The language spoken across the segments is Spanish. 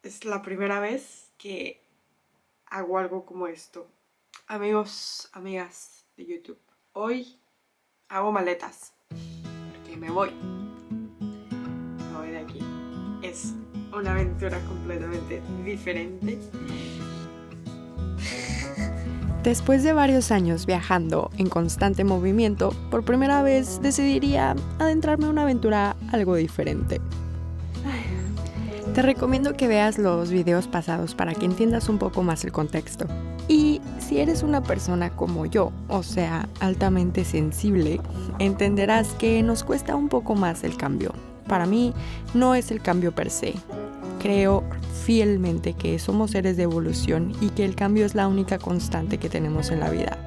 Es la primera vez que hago algo como esto. Amigos, amigas de YouTube, hoy hago maletas porque me voy de aquí. Es una aventura completamente diferente. Después de varios años viajando en constante movimiento, por primera vez decidiría adentrarme a una aventura algo diferente. Te recomiendo que veas los videos pasados para que entiendas un poco más el contexto. Y si eres una persona como yo, o sea, altamente sensible, entenderás que nos cuesta un poco más el cambio. Para mí, no es el cambio per se. Creo fielmente que somos seres de evolución y que el cambio es la única constante que tenemos en la vida.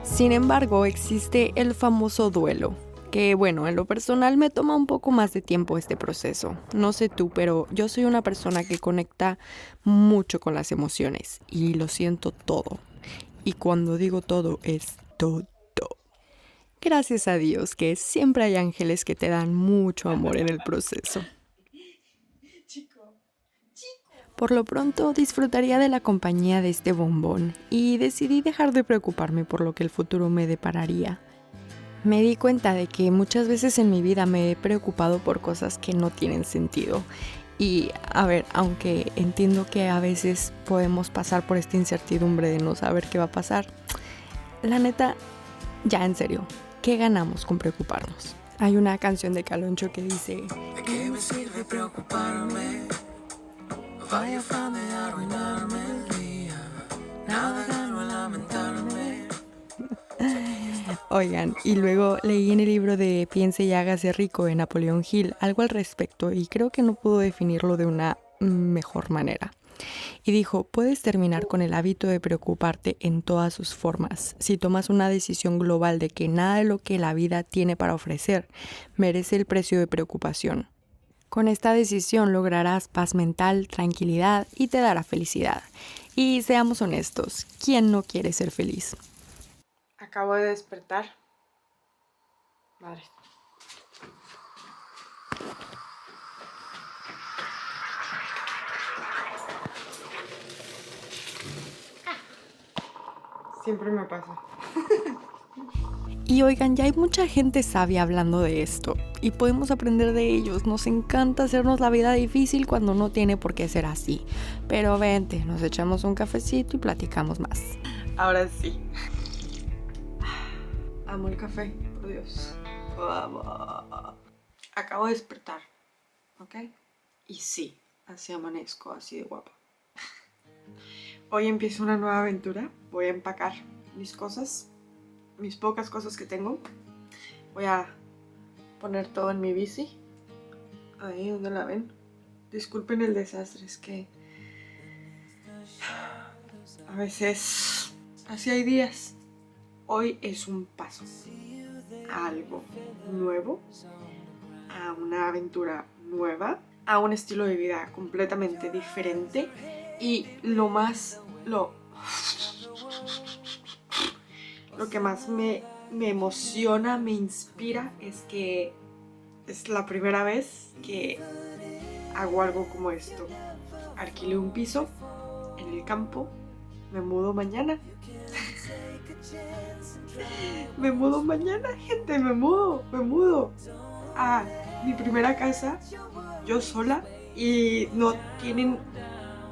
Sin embargo, existe el famoso duelo, que bueno, en lo personal me toma un poco más de tiempo este proceso. No sé tú, pero yo soy una persona que conecta mucho con las emociones y lo siento todo. Y cuando digo todo, es todo. Gracias a Dios que siempre hay ángeles que te dan mucho amor en el proceso. Por lo pronto disfrutaría de la compañía de este bombón y decidí dejar de preocuparme por lo que el futuro me depararía. Me di cuenta de que muchas veces en mi vida me he preocupado por cosas que no tienen sentido. Y a ver, aunque entiendo que a veces podemos pasar por esta incertidumbre de no saber qué va a pasar, la neta, ya en serio, ¿qué ganamos con preocuparnos? Hay una canción de Caloncho que dice: ¿de qué me sirve preocuparme? Vaya afán de arruinarme el día. Nada gano a lamentarme. Oigan, y luego leí en el libro de Piense y hágase rico de Napoleón Hill algo al respecto y creo que no pudo definirlo de una mejor manera. Y dijo: puedes terminar con el hábito de preocuparte en todas sus formas si tomas una decisión global de que nada de lo que la vida tiene para ofrecer merece el precio de preocupación. Con esta decisión lograrás paz mental, tranquilidad y te dará felicidad. Y seamos honestos, ¿quién no quiere ser feliz? Acabo de despertar. Madre. Siempre me pasa. Y oigan, ya hay mucha gente sabia hablando de esto y podemos aprender de ellos. Nos encanta hacernos la vida difícil cuando no tiene por qué ser así. Pero vente, nos echamos un cafecito y platicamos más. Ahora sí. Amo el café, por Dios. Vamos. Acabo de despertar, ¿ok? Y sí, así amanezco, así de guapa. Hoy empiezo una nueva aventura. Voy a empacar mis cosas, mis pocas cosas que tengo. Voy a poner todo en mi bici. Ahí donde la ven. Disculpen el desastre, es que a veces así hay días. Hoy es un paso a algo nuevo, a una aventura nueva, a un estilo de vida completamente diferente. Y lo que más me emociona, me inspira, es que es la primera vez que hago algo como esto. Alquilé un piso en el campo, me mudo mañana. Me mudo mañana, gente, me mudo a mi primera casa, yo sola, y no tienen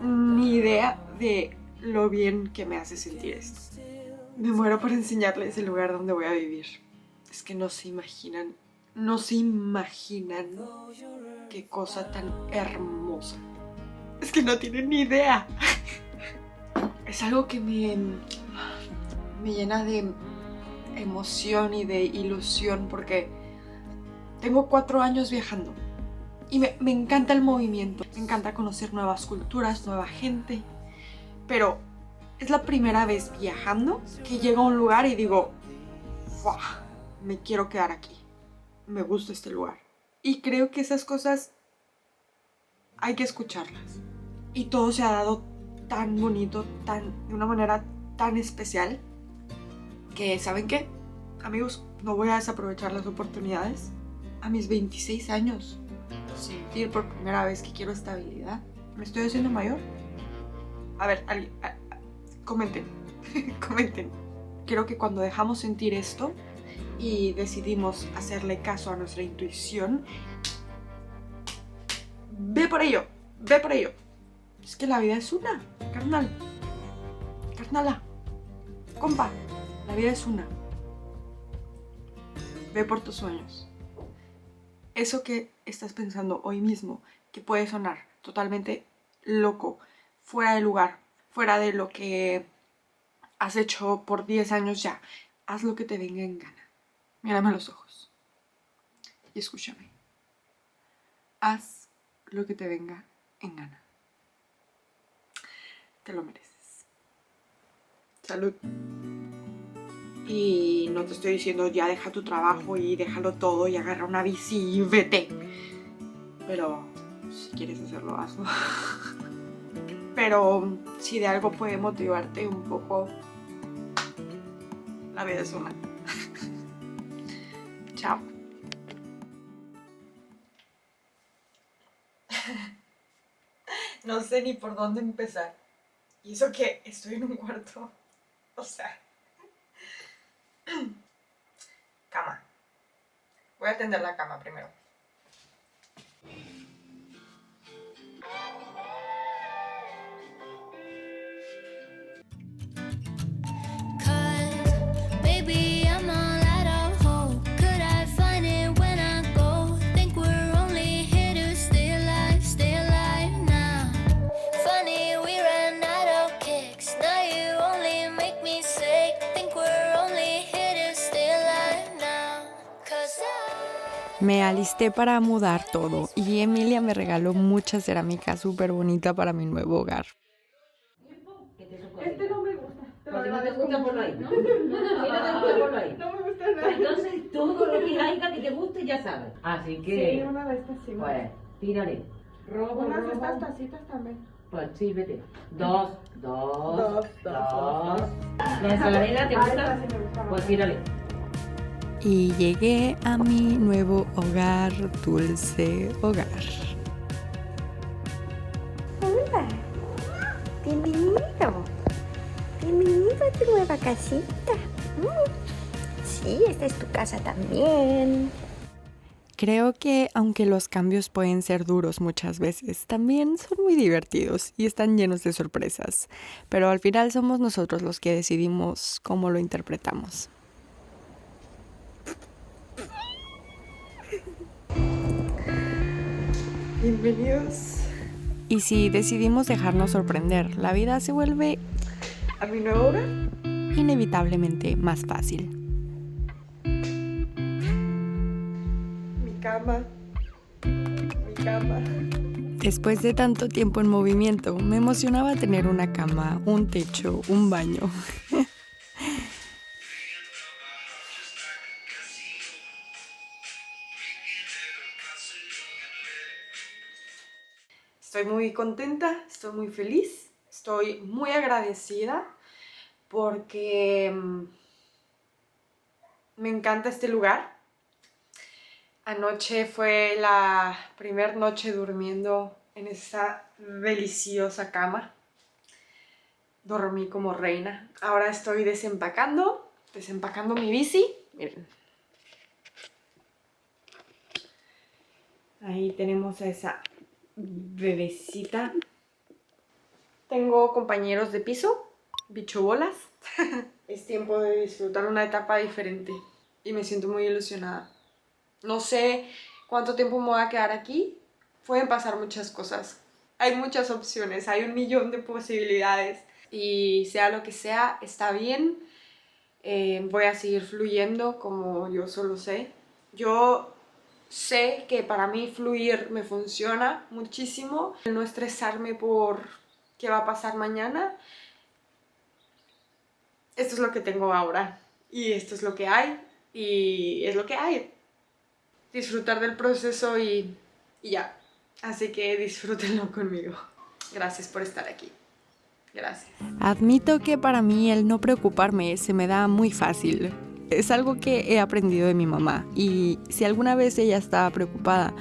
ni idea de lo bien que me hace sentir esto. Me muero por enseñarles el lugar donde voy a vivir. Es que no se imaginan qué cosa tan hermosa. Es que no tienen ni idea. Es algo que me llena de emoción y de ilusión porque tengo 4 años viajando y me encanta el movimiento, me encanta conocer nuevas culturas, nueva gente, pero es la primera vez viajando que llego a un lugar y digo: ¡fua! Me quiero quedar aquí, me gusta este lugar. Y creo que esas cosas hay que escucharlas. Y todo se ha dado tan bonito, de una manera tan especial, que ¿saben qué? Amigos, no voy a desaprovechar las oportunidades. A mis 26 años, sentir por primera vez que quiero estabilidad, ¿Me estoy haciendo mayor? A ver, comenten. Comenten. Creo que cuando dejamos sentir esto y decidimos hacerle caso a nuestra intuición, ve por ello, ve por ello. Es que la vida es una, carnal. Carnala, compa, la vida es una. Ve por tus sueños. Eso que estás pensando hoy mismo, que puede sonar totalmente loco, fuera de lugar, fuera de lo que has hecho por 10 años ya, haz lo que te venga en gana. Mírame a los ojos y escúchame. Haz lo que te venga en gana. Te lo mereces. Salud. Y no te estoy diciendo ya deja tu trabajo y déjalo todo y agarra una bici y vete. Pero si quieres hacerlo, hazlo. Pero si de algo puede motivarte un poco, la vida es una. Chao. No sé ni por dónde empezar. Y eso que estoy en un cuarto. O sea. Cama. Voy a atender la cama primero. Baby, I'm all out of hope. Could I find it when I go? Think we're only here to stay alive now. Funny, we ran out of kicks. Now you only make me sick. Think we're only here to stay alive now. 'Cause Me alisté para mudar todo y Emilia me regaló mucha cerámica súper bonita para mi nuevo hogar. Este no me gusta. Pues si no te gusta, ponlo ahí. Si no te gusta, ponlo ahí. No me gusta nada. Entonces, todo lo que haya que te guste, ya sabes. Así que, Sí, una de estas sí. pues, tírale. Robo, Unas de robo. estas tacitas también. Pues sí, vete. Dos. Dos. ¿La ensaladera te Ah, gusta? esta sí me gusta más. Pues tírale. Y llegué a mi nuevo hogar, dulce hogar. Hola, bienvenido. Bienvenido a tu nueva casita. Sí, esta es tu casa también. Creo que aunque los cambios pueden ser duros muchas veces, también son muy divertidos y están llenos de sorpresas. Pero al final somos nosotros los que decidimos cómo lo interpretamos. Bienvenidos Y si decidimos dejarnos sorprender, la vida se vuelve a mi nuevo hogar. inevitablemente más fácil. Mi cama. Mi cama. Después de tanto tiempo en movimiento, me emocionaba tener una cama, un techo, un baño. Estoy muy contenta, estoy muy feliz, estoy muy agradecida porque me encanta este lugar. Anoche fue la primera noche durmiendo en esta deliciosa cama. Dormí como reina. Ahora estoy desempacando mi bici. Miren. Ahí tenemos a esa bebecita. Tengo compañeros de piso, bichobolas. Es tiempo de disfrutar una etapa diferente y me siento muy ilusionada. No sé cuánto tiempo me voy a quedar aquí. Pueden pasar muchas cosas. Hay muchas opciones, hay 1.000.000 de posibilidades. Y sea lo que sea, está bien. Voy a seguir fluyendo como yo solo sé. Yo sé que para mí fluir me funciona muchísimo. No estresarme por qué va a pasar mañana. Esto es lo que tengo ahora. Y esto es lo que hay. Y es lo que hay. Disfrutar del proceso y ya. Así que disfrútenlo conmigo. Gracias por estar aquí. Gracias. Admito que para mí el no preocuparme se me da muy fácil. Es algo que he aprendido de mi mamá y si alguna vez ella estaba preocupada,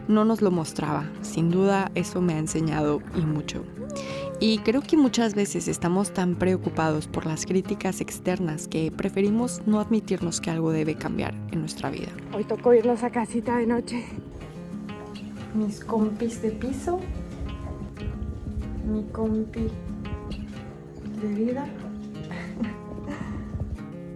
no nos lo mostraba. Sin duda, eso me ha enseñado y mucho. Y creo que muchas veces estamos tan preocupados por las críticas externas que preferimos no admitirnos que algo debe cambiar en nuestra vida. Hoy tocó irnos a casita de noche. Mis compis de piso. Mi compi de vida.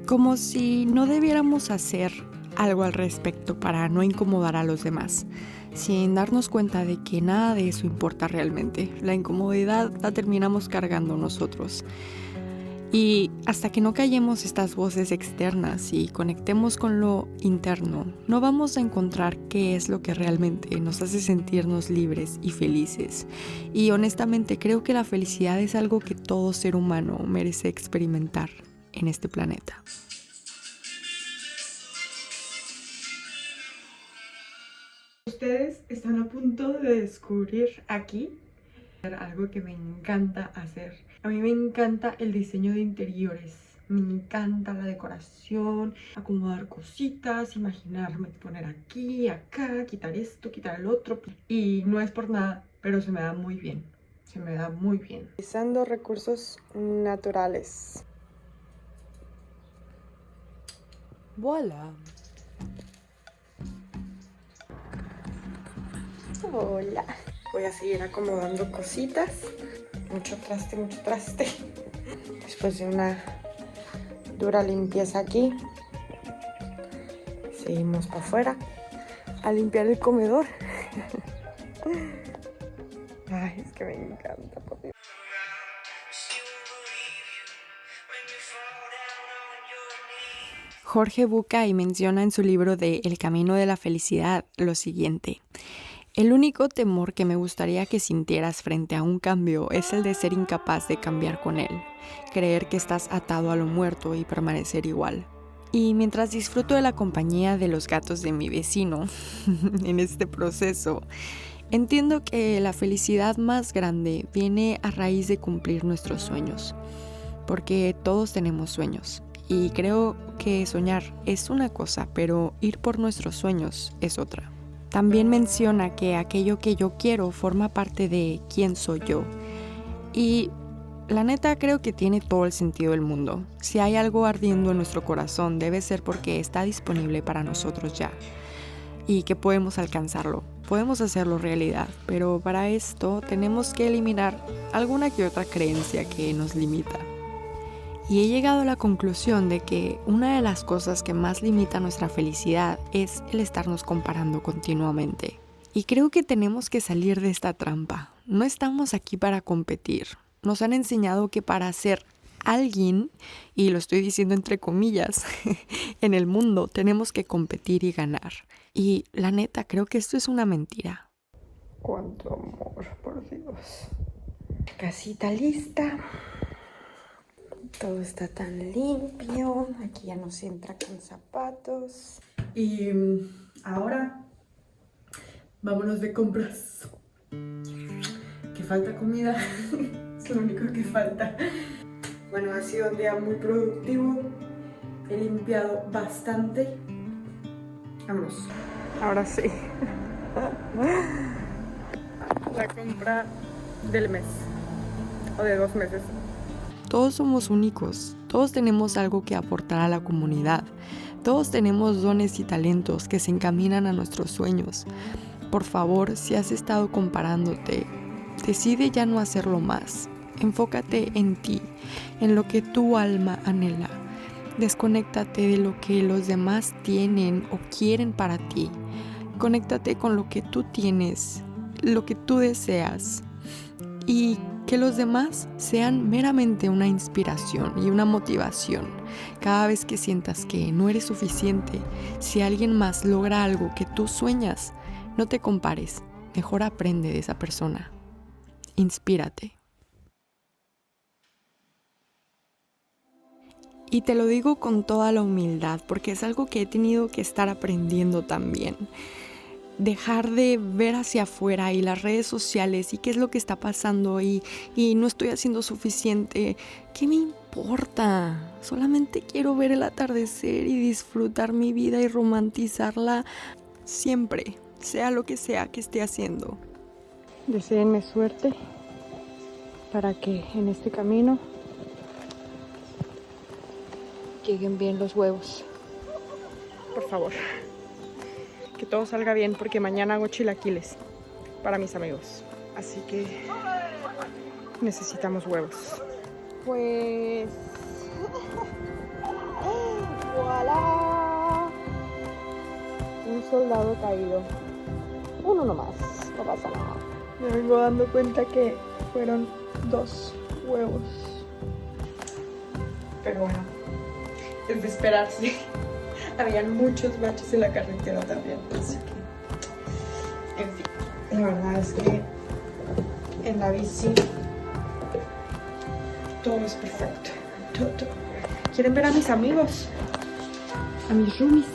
Como si no debiéramos hacer algo al respecto para no incomodar a los demás, sin darnos cuenta de que nada de eso importa realmente. La incomodidad la terminamos cargando nosotros. Y hasta que no callemos estas voces externas y conectemos con lo interno, no vamos a encontrar qué es lo que realmente nos hace sentirnos libres y felices. Y honestamente creo que la felicidad es algo que todo ser humano merece experimentar en este planeta. Ustedes están a punto de descubrir aquí algo que me encanta hacer. A mí me encanta el diseño de interiores. Me encanta la decoración, acomodar cositas, imaginarme poner aquí, acá, quitar esto, quitar el otro. Y no es por nada, pero se me da muy bien. Se me da muy bien. Utilizando recursos naturales. Voilà. Hola. Voy a seguir acomodando cositas. Mucho traste. Después de una dura limpieza aquí, seguimos para afuera a limpiar el comedor. Ay, es que me encanta, por Dios. Jorge Bucay menciona en su libro de El camino de la felicidad lo siguiente: el único temor que me gustaría que sintieras frente a un cambio es el de ser incapaz de cambiar con él, creer que estás atado a lo muerto y permanecer igual. Y mientras disfruto de la compañía de los gatos de mi vecino en este proceso, entiendo que la felicidad más grande viene a raíz de cumplir nuestros sueños, porque todos tenemos sueños. Y creo que soñar es una cosa, pero ir por nuestros sueños es otra. También menciona que aquello que yo quiero forma parte de quién soy yo. Y la neta creo que tiene todo el sentido del mundo. Si hay algo ardiendo en nuestro corazón, debe ser porque está disponible para nosotros ya. Y que podemos alcanzarlo, podemos hacerlo realidad. Pero para esto tenemos que eliminar alguna que otra creencia que nos limita. Y he llegado a la conclusión de que una de las cosas que más limita nuestra felicidad es el estarnos comparando continuamente. Y creo que tenemos que salir de esta trampa. No estamos aquí para competir. Nos han enseñado que para ser alguien, y lo estoy diciendo entre comillas, en el mundo tenemos que competir y ganar. Y la neta, creo que esto es una mentira. Cuánto amor, por Dios. Casita lista. Todo está tan limpio. Aquí ya no se entra con zapatos. Y ahora vámonos de compras. Que falta comida. Es lo único que falta. Bueno, ha sido un día muy productivo. He limpiado bastante. Vámonos. Ahora sí. La compra del mes. O de 2 meses. Todos somos únicos, todos tenemos algo que aportar a la comunidad, todos tenemos dones y talentos que se encaminan a nuestros sueños. Por favor, si has estado comparándote, decide ya no hacerlo más. Enfócate en ti, en lo que tu alma anhela. Desconéctate de lo que los demás tienen o quieren para ti. Conéctate con lo que tú tienes, lo que tú deseas. Y que los demás sean meramente una inspiración y una motivación. Cada vez que sientas que no eres suficiente, si alguien más logra algo que tú sueñas, no te compares, mejor aprende de esa persona. Inspírate. Y te lo digo con toda la humildad, porque es algo que he tenido que estar aprendiendo también. Dejar de ver hacia afuera y las redes sociales y qué es lo que está pasando y no estoy haciendo suficiente. ¿Qué me importa? Solamente quiero ver el atardecer y disfrutar mi vida y romantizarla siempre. sea lo que sea que esté haciendo. Deséenme suerte para que en este camino lleguen bien los huevos. Por favor, que todo salga bien porque mañana hago chilaquiles para mis amigos. Así que necesitamos huevos. Pues... ¡Voilà! Un soldado caído. Uno nomás, no pasa nada. Me vengo dando cuenta que fueron 2 huevos. Pero bueno, es de esperarse. Habían muchos baches en la carretera también, así que... En fin, la verdad es que en la bici todo es perfecto. Todo. ¿Quieren ver a mis amigos? A mis roomies.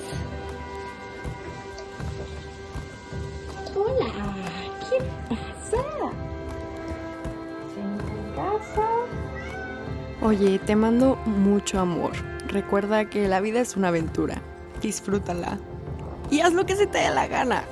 Hola, ¿qué pasa? ¿En casa? Oye, te mando mucho amor. Recuerda que la vida es una aventura. Disfrútala. Y haz lo que se te dé la gana.